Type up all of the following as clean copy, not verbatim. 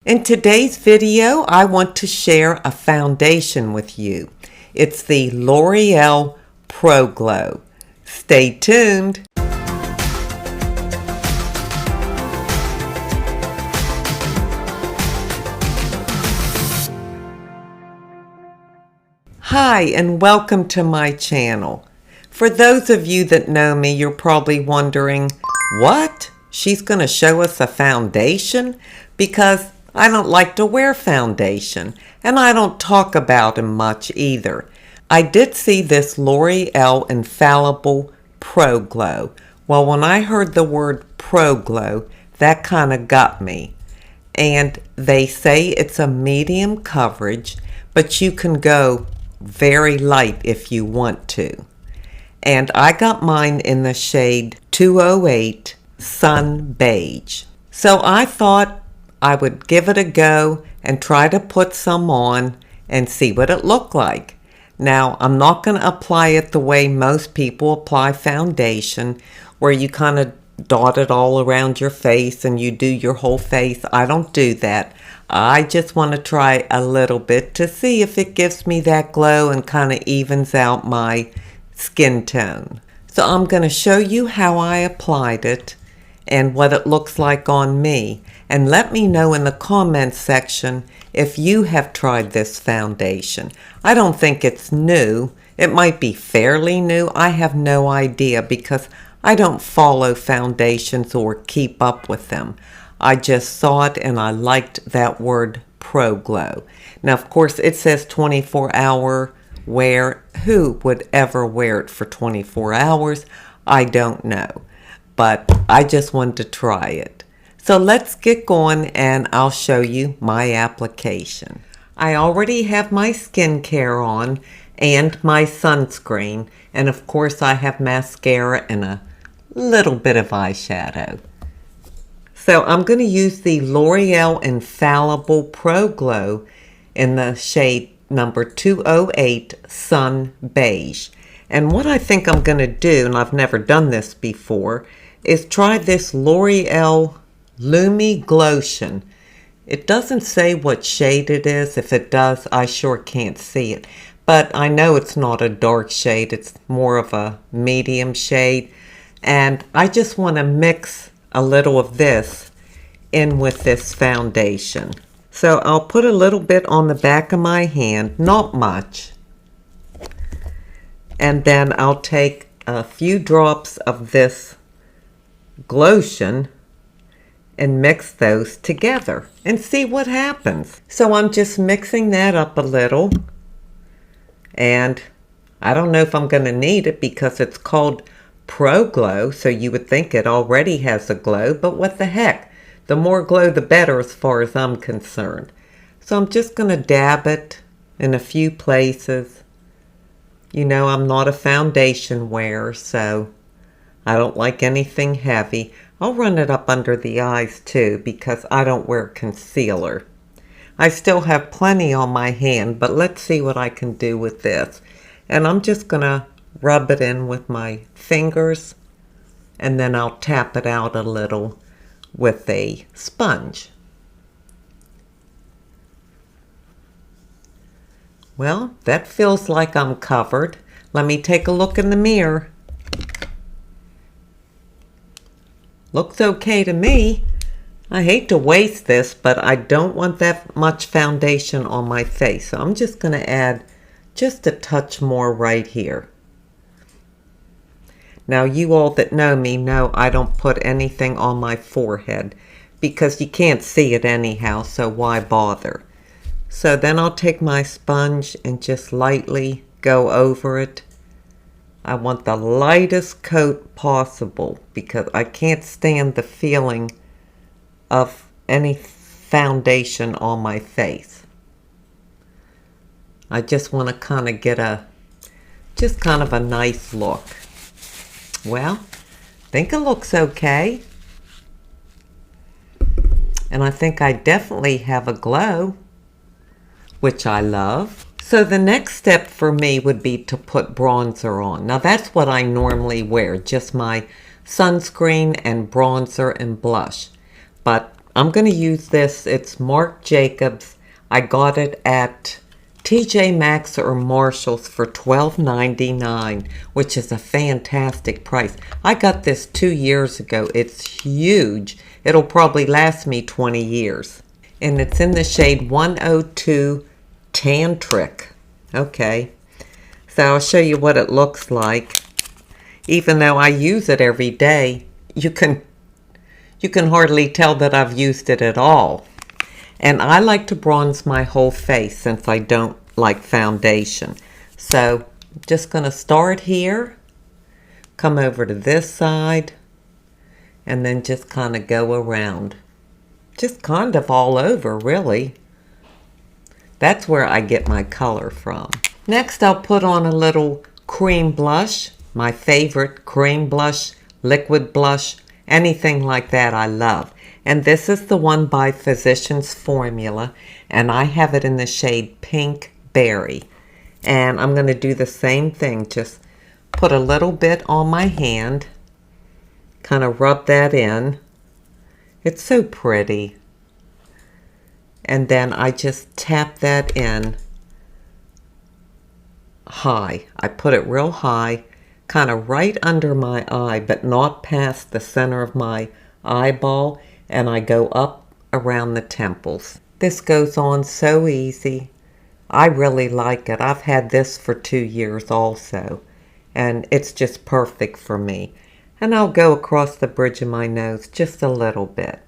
In today's video, I want to share a foundation with you. It's the L'Oreal Pro Glow. Stay tuned. Hi, and welcome to my channel. For those of you that know me, you're probably wondering, what? She's going to show us a foundation? Because I don't like to wear foundation, and I don't talk about them much either. I did see this L'Oreal Infallible Pro Glow. Well, when I heard the word Pro Glow, that kind of got me. And they say it's a medium coverage, but you can go very light if you want to. And I got mine in the shade 208 Sun Beige. So I thought I would give it a go and try to put some on and see what it looked like. Now, I'm not going to apply it the way most people apply foundation, where you kind of dot it all around your face and you do your whole face. I don't do that. I just want to try a little bit to see if it gives me that glow and kind of evens out my skin tone. So I'm going to show you how I applied it and what it looks like on me. And let me know in the comments section if you have tried this foundation. I don't think it's new. It might be fairly new. I have no idea because I don't follow foundations or keep up with them. I just saw it and I liked that word Pro Glow. Now, of course, it says 24-hour wear. Who would ever wear it for 24 hours? I don't know. But I just wanted to try it. So let's get going and I'll show you my application. I already have my skincare on and my sunscreen. And of course I have mascara and a little bit of eyeshadow. So I'm going to use the L'Oreal Infallible Pro Glow in the shade number 208 Sun Beige. And what I think I'm going to do, and I've never done this before, is try this L'Oreal Lumi Glotion. It doesn't say what shade it is. If it does, I sure can't see it. But I know it's not a dark shade. It's more of a medium shade. And I just want to mix a little of this in with this foundation. So I'll put a little bit on the back of my hand, not much. And then I'll take a few drops of this Glotion and mix those together and see what happens. So I'm just mixing that up a little, and I don't know if I'm going to need it because it's called Pro Glow, so you would think it already has a glow, but what the heck, the more glow the better as far as I'm concerned. So I'm just going to dab it in a few places. You know, I'm not a foundation wearer, so I don't like anything heavy. I'll run it up under the eyes too because I don't wear concealer. I still have plenty on my hand, but let's see what I can do with this. And I'm just going to rub it in with my fingers, and then I'll tap it out a little with a sponge. Well, that feels like I'm covered. Let me take a look in the mirror. Looks okay to me. I hate to waste this, but I don't want that much foundation on my face. So I'm just going to add just a touch more right here. Now, you all that know me know I don't put anything on my forehead because you can't see it anyhow, so why bother? So then I'll take my sponge and just lightly go over it. I want the lightest coat possible because I can't stand the feeling of any foundation on my face. I just want to kind of get just kind of a nice look. Well, I think it looks okay. And I think I definitely have a glow, which I love. So the next step for me would be to put bronzer on. Now that's what I normally wear, just my sunscreen and bronzer and blush. But I'm going to use this. It's Marc Jacobs. I got it at TJ Maxx or Marshall's for $12.99, which is a fantastic price. I got this 2 years ago. It's huge. It'll probably last me 20 years. And it's in the shade 102 Tantric. Okay. So I'll show you what it looks like. Even though I use it every day, you can hardly tell that I've used it at all. And I like to bronze my whole face since I don't like foundation. So I'm just going to start here, come over to this side, and then just kind of go around. Just kind of all over, really. That's where I get my color from. Next, I'll put on a little cream blush. My favorite cream blush, liquid blush, anything like that I love. And this is the one by Physicians Formula. And I have it in the shade Pink Berry. And I'm going to do the same thing. Just put a little bit on my hand. Kind of rub that in. It's so pretty. And then I just tap that in high. I put it real high, kind of right under my eye, but not past the center of my eyeball. And I go up around the temples. This goes on so easy. I really like it. I've had this for 2 years also. And it's just perfect for me. And I'll go across the bridge of my nose just a little bit.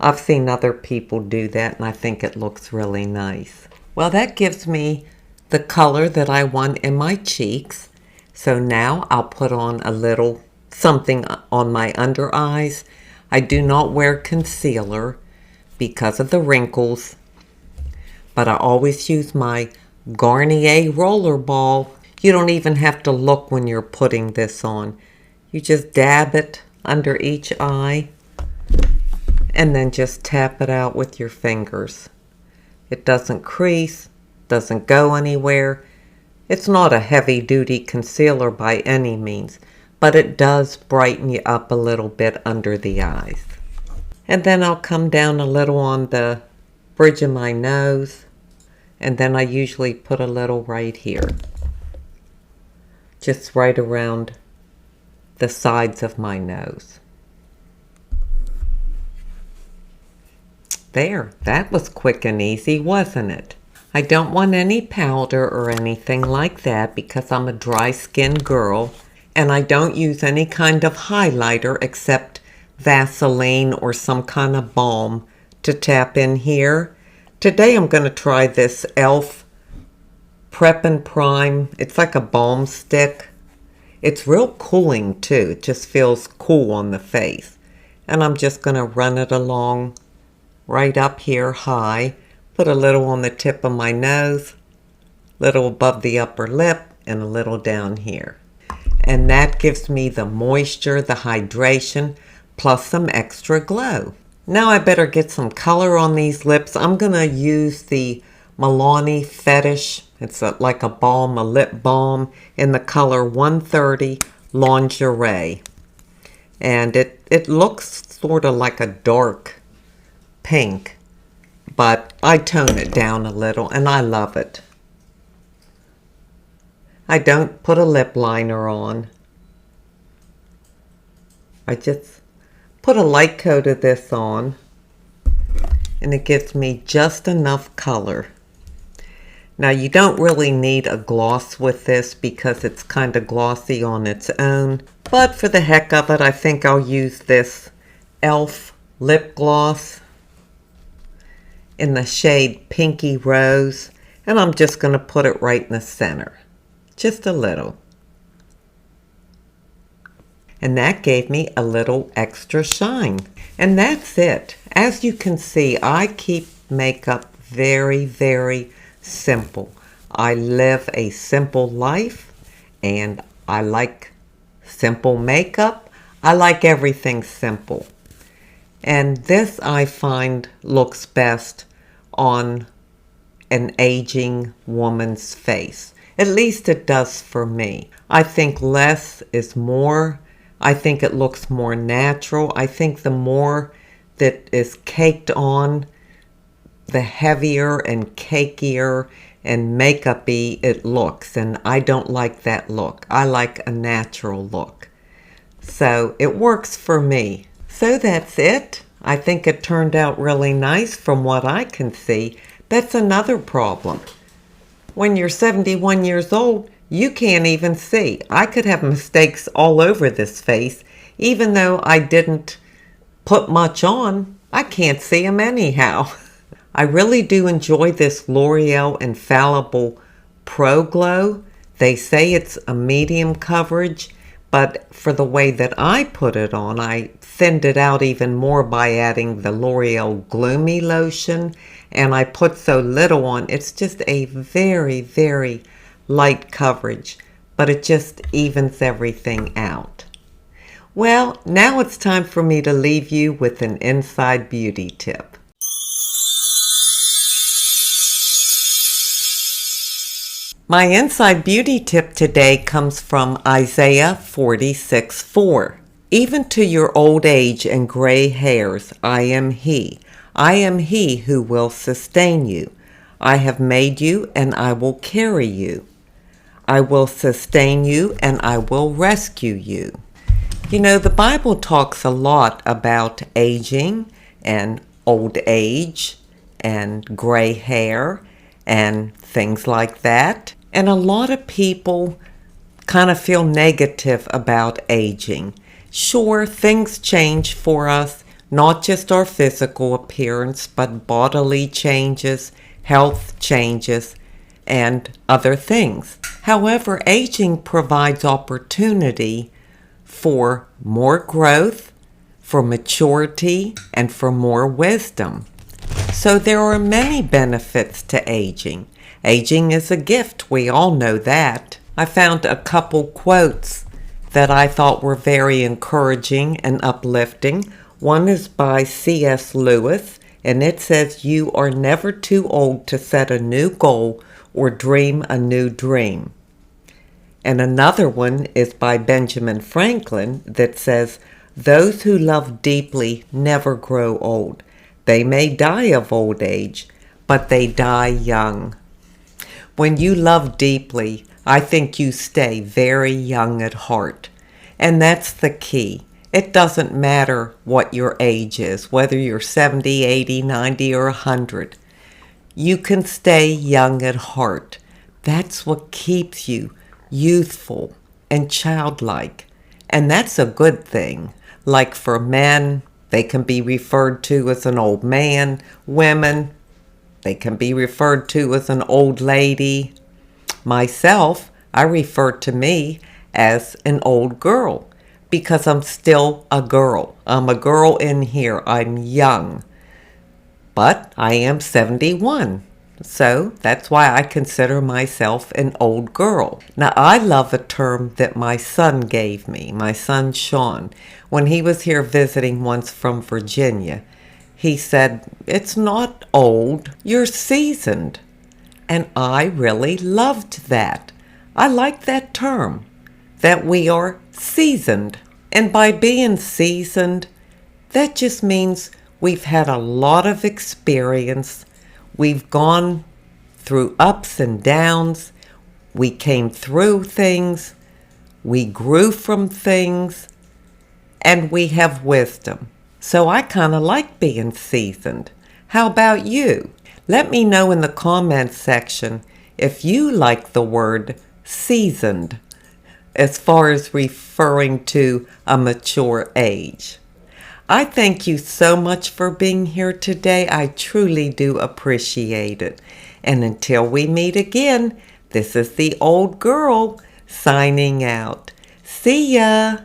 I've seen other people do that and I think it looks really nice. Well, that gives me the color that I want in my cheeks. So now I'll put on a little something on my under eyes. I do not wear concealer because of the wrinkles, but I always use my Garnier Rollerball. You don't even have to look when you're putting this on. You just dab it under each eye and then just tap it out with your fingers. It doesn't crease, doesn't go anywhere. It's not a heavy-duty concealer by any means, but it does brighten you up a little bit under the eyes. And then I'll come down a little on the bridge of my nose, and then I usually put a little right here. Just right around the sides of my nose. There, that was quick and easy, wasn't it? I don't want any powder or anything like that because I'm a dry-skinned girl, and I don't use any kind of highlighter except Vaseline or some kind of balm to tap in here. Today I'm going to try this e.l.f. Prep and Prime. It's like a balm stick. It's real cooling too. It just feels cool on the face. And I'm just going to run it along right up here high. Put a little on the tip of my nose, little above the upper lip, and a little down here. And that gives me the moisture, the hydration, plus some extra glow. Now I better get some color on these lips. I'm going to use the Milani Fetish. It's like a balm, a lip balm in the color 130 Lingerie. And it looks sort of like a dark pink, but I tone it down a little and I love it. I don't put a lip liner on. I just put a light coat of this on and it gives me just enough color. Now you don't really need a gloss with this because it's kind of glossy on its own, but for the heck of it I think I'll use this e.l.f. lip gloss in the shade Pinky Rose, and I'm just going to put it right in the center. Just a little. And that gave me a little extra shine. And that's it. As you can see, I keep makeup very, very simple. I live a simple life, and I like simple makeup. I like everything simple. And this I find looks best on an aging woman's face. At least it does for me. I think less is more. I think it looks more natural. I think the more that is caked on, the heavier and cakier and makeup-y it looks, and I don't like that look. I like a natural look. So it works for me. So that's it. I think it turned out really nice from what I can see. That's another problem. When you're 71 years old, you can't even see. I could have mistakes all over this face. Even though I didn't put much on, I can't see them anyhow. I really do enjoy this L'Oreal Infallible Pro Glow. They say it's a medium coverage, but for the way that I put it on, I thinned it out even more by adding the L'Oreal Gloomy Lotion, and I put so little on. It's just a very, very light coverage, but it just evens everything out. Well, now it's time for me to leave you with an inside beauty tip. My inside beauty tip today comes from Isaiah 46:4. Even to your old age and gray hairs, I am He. I am He who will sustain you. I have made you and I will carry you. I will sustain you and I will rescue you. You know, the Bible talks a lot about aging and old age and gray hair and things like that. And a lot of people kind of feel negative about aging. Sure, things change for us, not just our physical appearance, but bodily changes, health changes, and other things. However, aging provides opportunity for more growth, for maturity, and for more wisdom. So there are many benefits to aging. Aging is a gift, we all know that. I found a couple quotes that I thought were very encouraging and uplifting. One is by C.S. Lewis, and it says, "You are never too old to set a new goal or dream a new dream." And another one is by Benjamin Franklin that says, "Those who love deeply never grow old. They may die of old age, but they die young." When you love deeply, I think you stay very young at heart. And that's the key. It doesn't matter what your age is, whether you're 70, 80, 90, or 100. You can stay young at heart. That's what keeps you youthful and childlike. And that's a good thing. Like for men, they can be referred to as an old man. Women, they can be referred to as an old lady. Myself, I refer to me as an old girl because I'm still a girl. I'm a girl in here. I'm young. But I am 71. So that's why I consider myself an old girl. Now, I love a term that my son gave me, my son Sean, when he was here visiting once from Virginia. He said, "It's not old, you're seasoned." And I really loved that. I like that term, that we are seasoned. And by being seasoned, that just means we've had a lot of experience. We've gone through ups and downs. We came through things. We grew from things. And we have wisdom. So I kind of like being seasoned. How about you? Let me know in the comments section if you like the word seasoned as far as referring to a mature age. I thank you so much for being here today. I truly do appreciate it. And until we meet again, this is the old girl signing out. See ya!